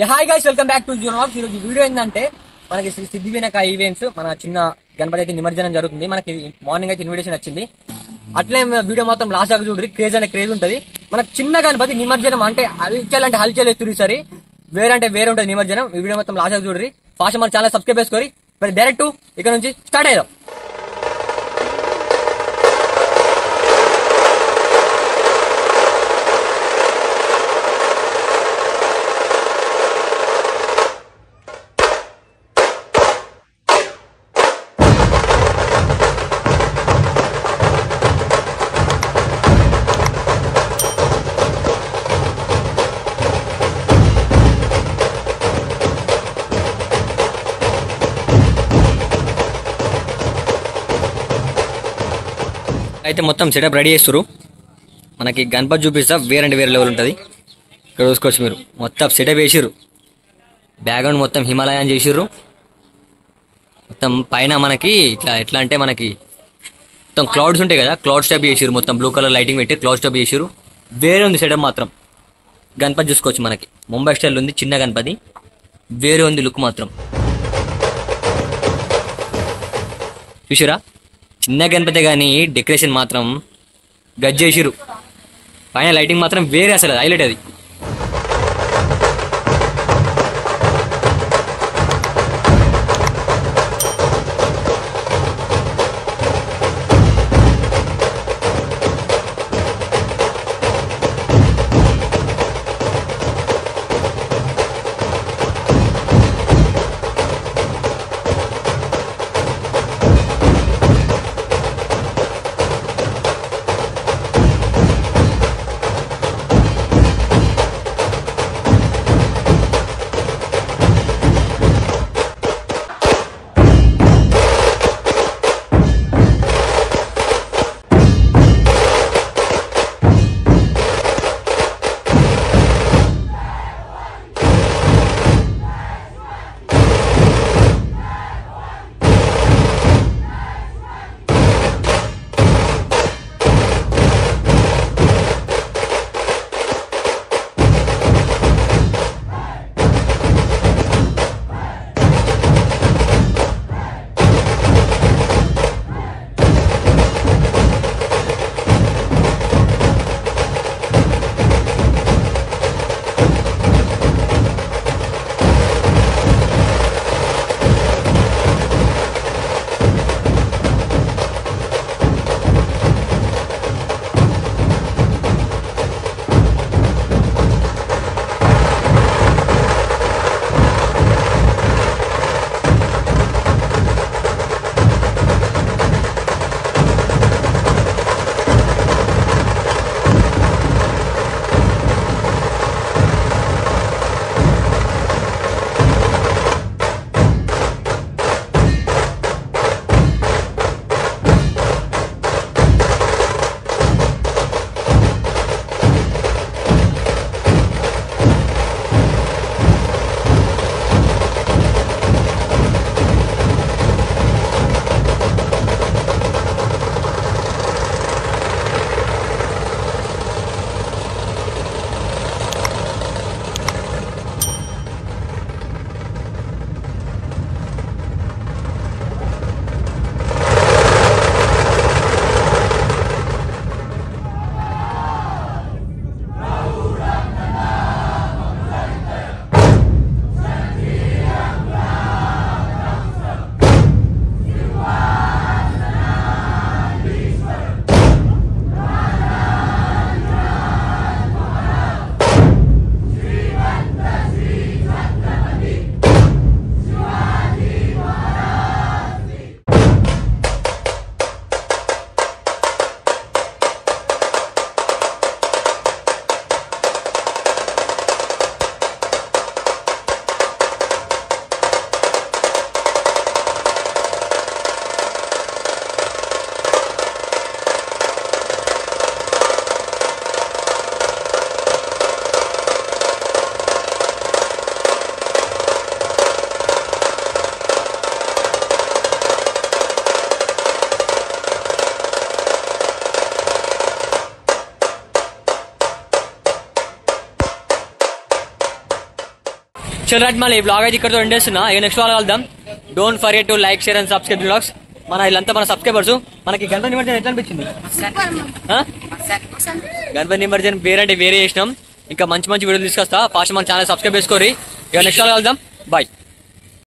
Hi guys, welcome back to Jio vlogs. ఈరోజు video ఏంటంటే మనకి శ్రీ సిద్ధి వినాయక ఈవెంట్స్ మన చిన్న గణపతి అయితే నిమజ్జనం జరుగుతుంది. మనకి మార్నింగ్ అయితే ఇన్విటేషన్ వచ్చింది. అట్లే వీడియో మొత్తం లాస్ట్ దాకా చూడండి. క్రేజ్ అనే క్రేజ్ ఉంటుంది. మన చిన్న గణపతి నిమజ్జనం అంటే హల్చల్ అంటే హల్చల్ ఎత్తురు సరి వేరే అంటే వేరే ఉంటుంది నిమజ్జనం. ఈ వీడియో మొత్తం లాస్ట్ దాకా చూడండి. ఫాస్ట్ మన ఛానల్ సబ్స్క్రైబ్ చేసుకోరి. మరి డైరెక్ట్ ఇక్కడ నుంచి స్టార్ట్ అయ్యాం. అయితే మొత్తం సెటప్ రెడీ చేస్తారు. మనకి గణపతి చూపిస్తా వేరే లెవెల్ ఉంటుంది. ఇక్కడ చూసుకోవచ్చు మీరు. మొత్తం సెటప్ వేసిర్రు. బ్యాక్గ్రౌండ్ మొత్తం హిమాలయాన్ చేసిర్రు. మొత్తం పైన మనకి ఎట్లా అంటే మనకి మొత్తం క్లౌడ్స్ ఉంటాయి కదా, క్లౌడ్ స్టాప్ చేసిర్రు. మొత్తం బ్లూ కలర్ లైటింగ్ పెట్టి క్లౌడ్ స్టాప్ చేసిర్రు. వేరే ఉంది సెటప్ మాత్రం. గణపతి చూసుకోవచ్చు మనకి ముంబై స్టైల్ ఉంది. చిన్న గణపతి వేరే ఉంది లుక్ మాత్రం. చూసిరా, చిన్న గణపతి కానీ డెకరేషన్ మాత్రం గజ్జేసిరు. పైన లైటింగ్ మాత్రం వేరే, అసలు హైలైట్ అది. చల్ రైట్ మళ్ళీ ఈ బ్లాగ్ అయితే ఇక్కడ ఎండ్ చేస్తున్నా. ఇక నెక్స్ట్ బ్లాగ్ కలుద్దాం. Don't forget to like share and subscribe blogs. మన వీళ్ళంతా మన సబ్స్క్రైబర్స్. మనకి గణపతి నిమజ్జనం ఎట్లా అనిపించింది? గణపతి నిమజ్జనం వేరే చేసినాం. ఇంకా మంచి మంచి వీడియోలు తీసుకొస్తా. ఫాస్ట్ మన ఛానల్ సబ్స్క్రైబ్ చేసుకోరి. ఇక నెక్స్ట్ బ్లాగ్ కలుద్దాం. బాయ్.